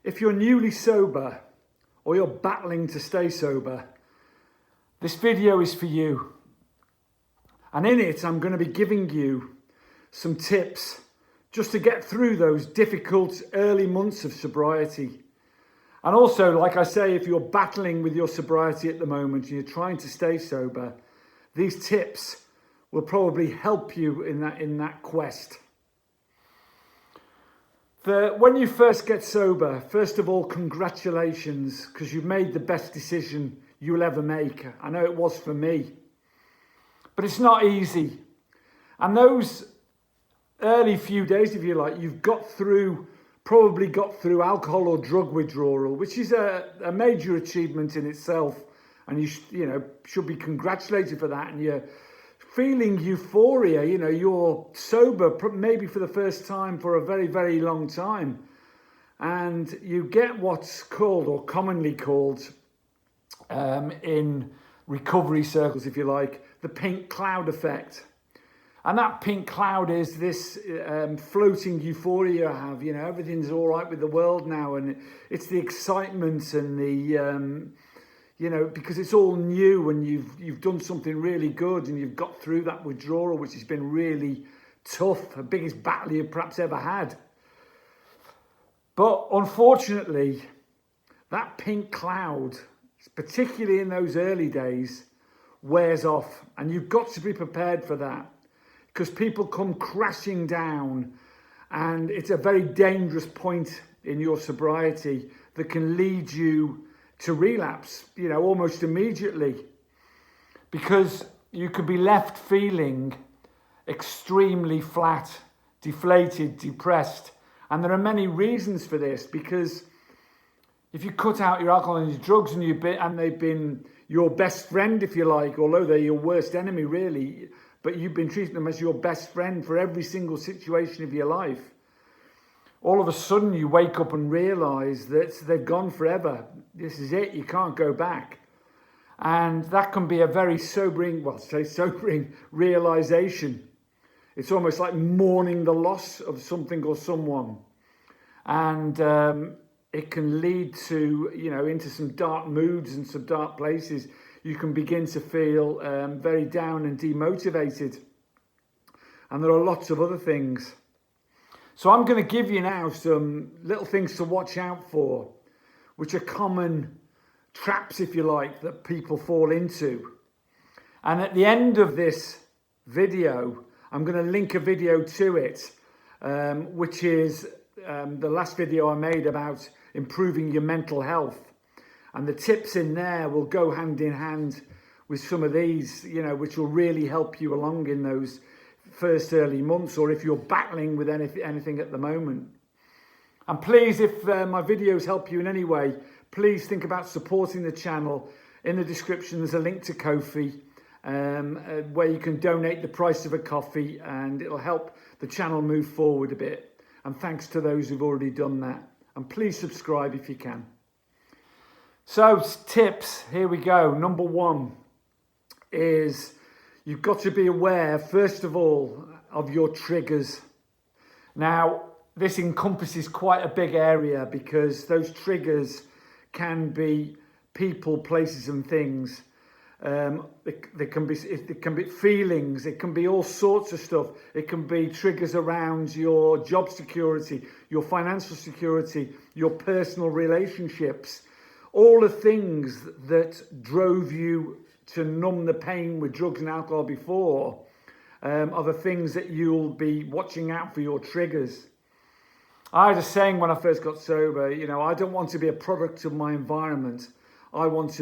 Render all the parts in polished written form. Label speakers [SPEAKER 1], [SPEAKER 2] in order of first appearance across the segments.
[SPEAKER 1] If you're newly sober or you're battling to stay sober, this video is for you. And in it, I'm going to be giving you some tips just to get through those difficult early months of sobriety. And also, like I say, if you're battling with your sobriety at the moment and you're trying to stay sober, these tips will probably help you in that quest. When you first get sober, first of all, congratulations, because you've made the best decision you'll ever make. I know it was for me. But it's not easy. And those early few days, if you like, you've probably got through alcohol or drug withdrawal, which is a major achievement in itself. And you should be congratulated for that. And you're feeling euphoria, you're sober maybe for the first time for a very, very long time. And you get what's called, or commonly called, in recovery circles, if you like, the pink cloud effect. And that pink cloud is this floating euphoria I have, everything's all right with the world now. And it's the excitement and the, because it's all new and you've done something really good and you've got through that withdrawal, which has been really tough, the biggest battle you've perhaps ever had. But unfortunately, that pink cloud, particularly in those early days, wears off. And you've got to be prepared for that, because people come crashing down, and it's a very dangerous point in your sobriety that can lead you to relapse, almost immediately, because you could be left feeling extremely flat, deflated, depressed. And there are many reasons for this, because if you cut out your alcohol and your drugs and they've been your best friend, if you like, although they're your worst enemy really, but you've been treating them as your best friend for every single situation of your life, all of a sudden you wake up and realise that they've gone forever. This is it, you can't go back. And that can be a very sobering realisation. It's almost like mourning the loss of something or someone. And it can lead to, into some dark moods and some dark places. You can begin to feel very down and demotivated. And there are lots of other things. So I'm going to give you now some little things to watch out for, which are common traps, if you like, that people fall into. And at the end of this video, I'm going to link a video to it, which is the last video I made about improving your mental health. And the tips in there will go hand in hand with some of these, which will really help you along in those first early months, or if you're battling with anything at the moment. And please, if my videos help you in any way, please think about supporting the channel. In the description, there's a link to Ko-fi, where you can donate the price of a coffee, and it'll help the channel move forward a bit. And thanks to those who've already done that. And please subscribe if you can. So tips, here we go. Number one is you've got to be aware, first of all, of your triggers. Now, this encompasses quite a big area, because those triggers can be people, places and things. It can be feelings, it can be all sorts of stuff. It can be triggers around your job security, your financial security, your personal relationships. All the things that drove you to numb the pain with drugs and alcohol before are the things that you'll be watching out for, your triggers. I had a saying when I first got sober, I don't want to be a product of my environment. I want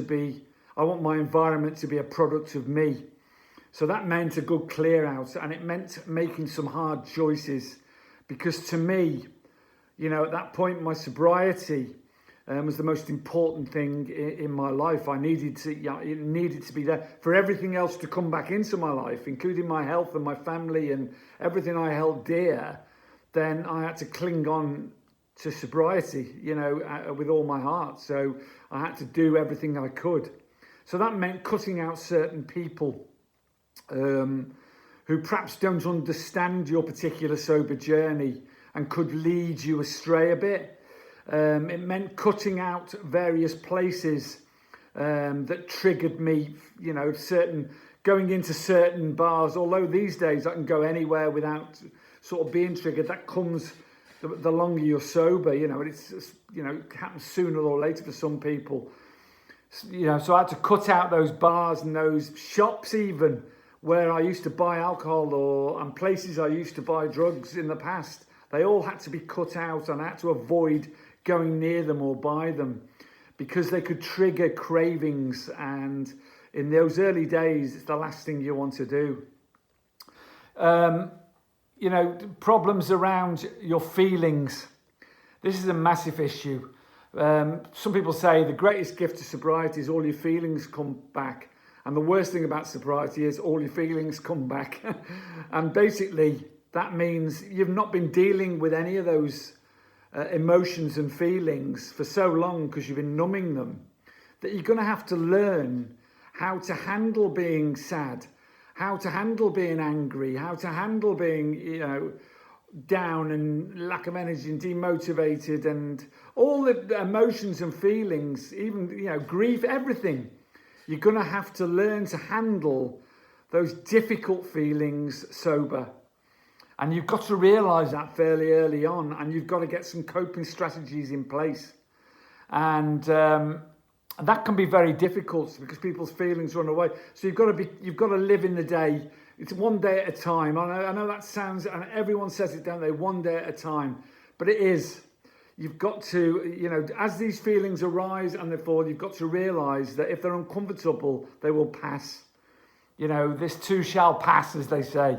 [SPEAKER 1] my environment to be a product of me. So that meant a good clear out, and it meant making some hard choices, because to me, at that point, my sobriety was the most important thing in my life. It needed to be there for everything else to come back into my life, including my health and my family and everything I held dear. Then I had to cling on to sobriety, with all my heart. So I had to do everything I could. So that meant cutting out certain people who perhaps don't understand your particular sober journey and could lead you astray a bit. It meant cutting out various places that triggered me, going into certain bars. Although these days I can go anywhere without sort of being triggered. That comes the longer you're sober, it happens sooner or later for some people. So I had to cut out those bars and those shops even where I used to buy alcohol and places I used to buy drugs in the past. They all had to be cut out, and I had to avoid going near them or buy them because they could trigger cravings, and in those early days it's the last thing you want to do. Problems around your feelings. This is a massive issue. Some people say the greatest gift of sobriety is all your feelings come back. And the worst thing about sobriety is all your feelings come back. And basically, that means you've not been dealing with any of those emotions and feelings for so long because you've been numbing them, that you're going to have to learn how to handle being sad, how to handle being angry, how to handle being, down and lack of energy and demotivated and all the emotions and feelings, even, grief, everything. You're going to have to learn to handle those difficult feelings sober. And you've got to realise that fairly early on, and you've got to get some coping strategies in place. And that can be very difficult because people's feelings run away. So you've got to live in the day. It's one day at a time. I know that sounds, and everyone says it, don't they? One day at a time. But it is. You've got to, as these feelings arise and they fall, you've got to realise that if they're uncomfortable, they will pass. This too shall pass, as they say.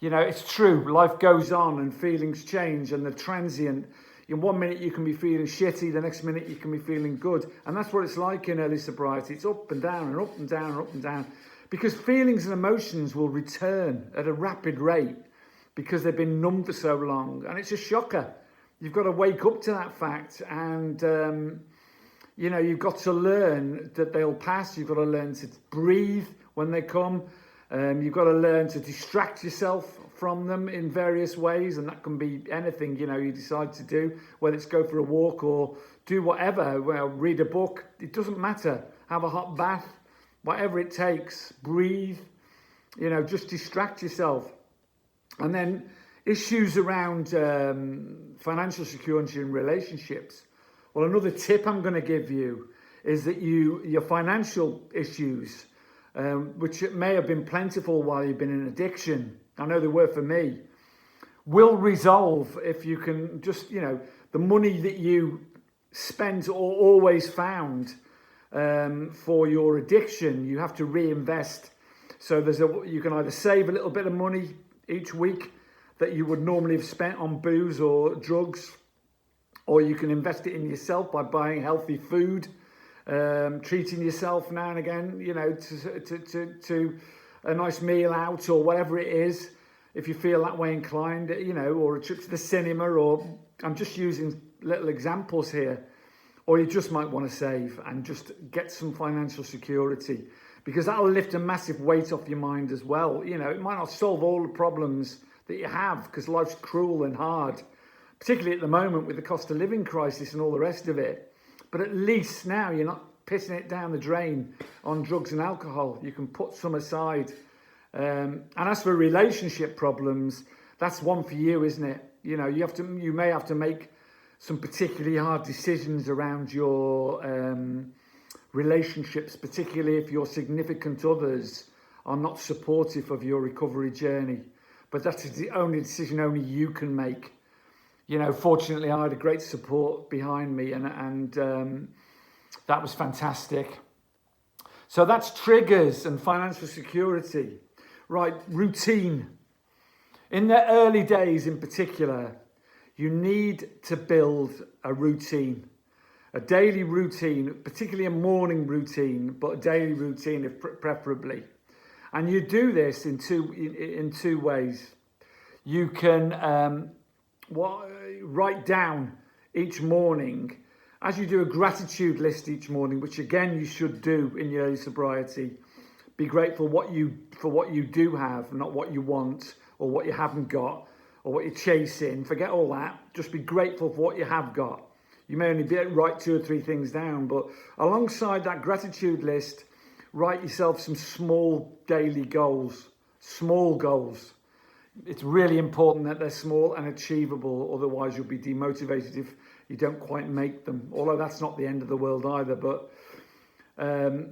[SPEAKER 1] It's true. Life goes on and feelings change and they're transient. In 1 minute you can be feeling shitty, the next minute you can be feeling good. And that's what it's like in early sobriety. It's up and down and up and down and up and down. Because feelings and emotions will return at a rapid rate because they've been numb for so long. And it's a shocker. You've got to wake up to that fact, and you've got to learn that they'll pass. You've got to learn to breathe when they come. You've got to learn to distract yourself from them in various ways, and that can be anything you decide to do, whether it's go for a walk or do whatever. Well, read a book. It doesn't matter. Have a hot bath, whatever it takes. Breathe. Just distract yourself, and then issues around financial security in relationships. Well, another tip I'm going to give you is that your financial issues, which may have been plentiful while you've been in addiction, I know they were for me, will resolve if you can just, the money that you spent or always found for your addiction, you have to reinvest. So you can either save a little bit of money each week that you would normally have spent on booze or drugs, or you can invest it in yourself by buying healthy food, treating yourself now and again, to a nice meal out or whatever it is, if you feel that way inclined, or a trip to the cinema, or I'm just using little examples here, or you just might want to save and just get some financial security, because that'll lift a massive weight off your mind as well. It might not solve all the problems that you have, because life's cruel and hard, particularly at the moment with the cost of living crisis and all the rest of it. But at least now you're not pissing it down the drain on drugs and alcohol. You can put some aside. And as for relationship problems, that's one for you, isn't it? You may have to make some particularly hard decisions around your relationships, particularly if your significant others are not supportive of your recovery journey. But that is the only decision only you can make. Fortunately, I had a great support behind me, and that was fantastic. So that's triggers and financial security. Right, routine. In the early days in particular, you need to build a routine, a daily routine, particularly a morning routine, but a daily routine preferably. And you do this in two ways. You can write down each morning, as you do a gratitude list each morning, which again you should do in your early sobriety. Be grateful for what you do have, not what you want or what you haven't got or what you're chasing. Forget all that. Just be grateful for what you have got. You may only write 2 or 3 things down, but alongside that gratitude list, write yourself some small daily goals. Small goals. It's really important that they're small and achievable, otherwise you'll be demotivated if you don't quite make them. Although that's not the end of the world either, but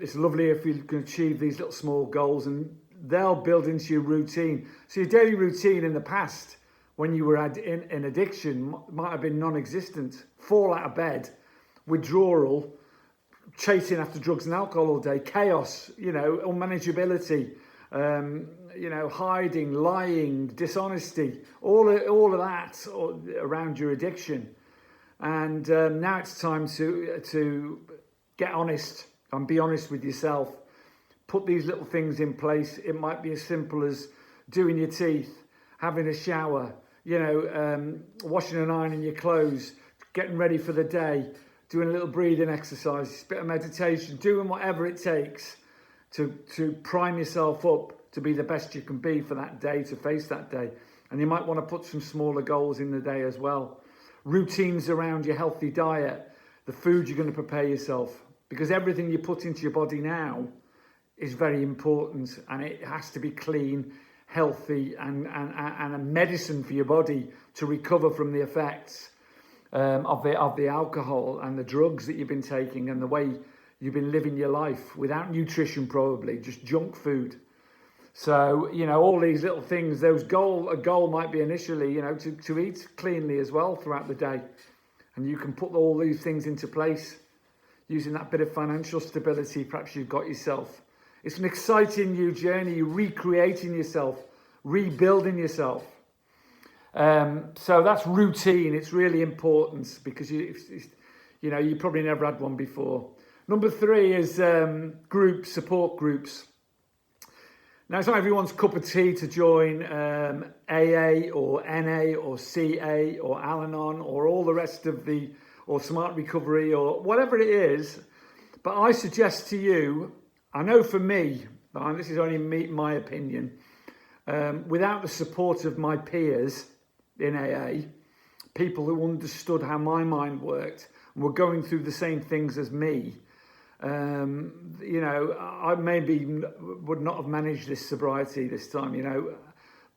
[SPEAKER 1] it's lovely if you can achieve these little small goals, and they'll build into your routine. So your daily routine in the past, when you were in addiction, might have been non-existent. Fall out of bed, withdrawal, chasing after drugs and alcohol all day, chaos, unmanageability, hiding, lying, dishonesty, all of that around your addiction. And now it's time to get honest and be honest with yourself. Put these little things in place. It might be as simple as doing your teeth, having a shower, washing and ironing your clothes, getting ready for the day, doing a little breathing exercise, a bit of meditation, doing whatever it takes to prime yourself up to be the best you can be for that day, to face that day. And you might want to put some smaller goals in the day as well. Routines around your healthy diet, the food you're going to prepare yourself, because everything you put into your body now is very important, and it has to be clean, healthy, and a medicine for your body to recover from the effects of the alcohol and the drugs that you've been taking, and the way you've been living your life without nutrition, probably just junk food. So all these little things. A goal might be initially to eat cleanly as well throughout the day, and you can put all these things into place using that bit of financial stability perhaps you've got yourself. It's an exciting new journey. You're recreating yourself, rebuilding yourself. So that's routine. It's really important because you probably never had one before. Number 3 is support groups. Now, it's not everyone's cup of tea to join AA or NA or CA or Al-Anon or all the rest of or Smart Recovery or whatever it is. But I suggest to you, I know for me, and this is only my opinion, without the support of my peers in AA, people who understood how my mind worked and were going through the same things as me, I maybe would not have managed this sobriety this time,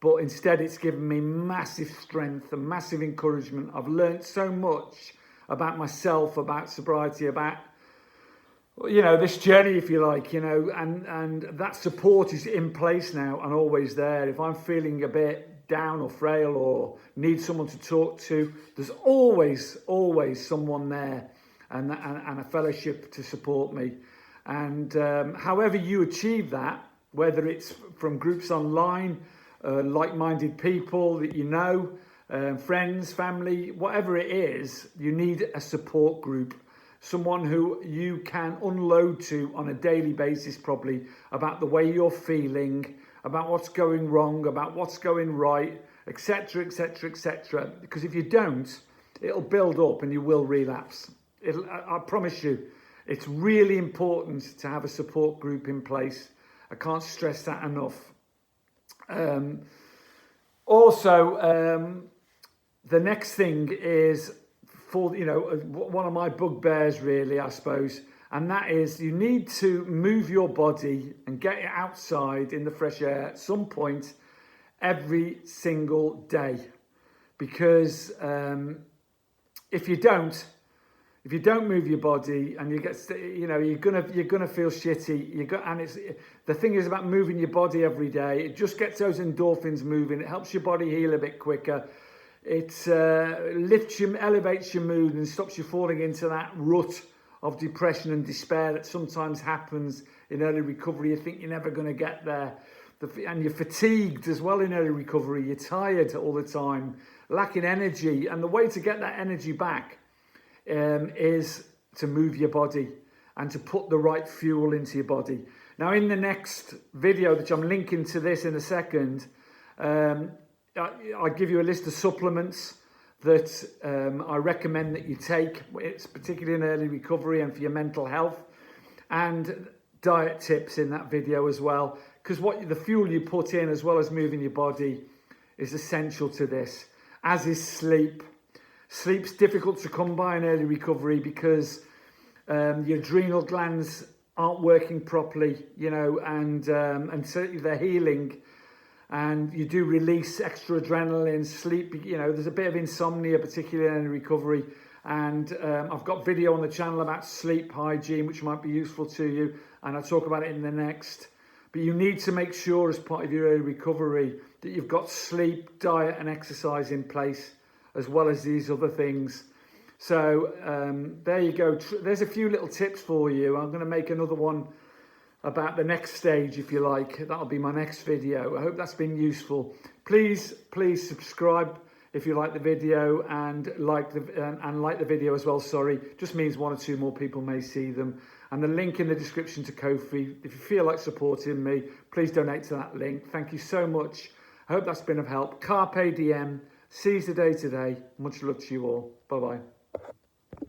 [SPEAKER 1] but instead it's given me massive strength and massive encouragement. I've learned so much about myself, about sobriety, about this journey, if you like, and that support is in place now and always there. If I'm feeling a bit down or frail or need someone to talk to, there's always someone there and a fellowship to support me. And however you achieve that, whether it's from groups online, like-minded people that friends, family, whatever it is, you need a support group. Someone who you can unload to on a daily basis, probably, about the way you're feeling, about what's going wrong, about what's going right, etc., etc., etc. Because if you don't, it'll build up and you will relapse. I promise you, it's really important to have a support group in place. I can't stress that enough. The next thing is, one of my bugbears really, I suppose, and that is you need to move your body and get it outside in the fresh air at some point every single day, because if you don't move your body and you're gonna feel shitty. And it's the thing is about moving your body every day. It just gets those endorphins moving. It helps your body heal a bit quicker. It elevates your mood and stops you falling into that rut of depression and despair that sometimes happens in early recovery. You think you're never going to get there. And you're fatigued as well in early recovery. You're tired all the time, lacking energy. And the way to get that energy back is to move your body and to put the right fuel into your body. Now, in the next video, which I'm linking to this in a second, I give you a list of supplements that I recommend that you take. It's particularly in early recovery and for your mental health, and diet tips in that video as well, because the fuel you put in as well as moving your body is essential to this, as is sleep. Sleep's difficult to come by in early recovery because your adrenal glands aren't working properly, you know, and certainly they're healing, and you do release extra adrenaline. Sleep, you know, there's a bit of insomnia, particularly in recovery, and I've got video on the channel about sleep hygiene, which might be useful to you, and I'll talk about it in the next. But you need to make sure as part of your early recovery that you've got sleep, diet and exercise in place, as well as these other things. So there you go. There's a few little tips for you. I'm going to make another one about the next stage, if you like. That'll be my next video. I hope that's been useful. Please subscribe if you like the video, and like the video as well. Sorry, just means one or two more people may see them. And the link in the description to Ko-fi. If you feel like supporting me, please donate to that link. Thank you so much. I hope that's been of help. Carpe diem. Seize the day today. Much love to you all. Bye bye.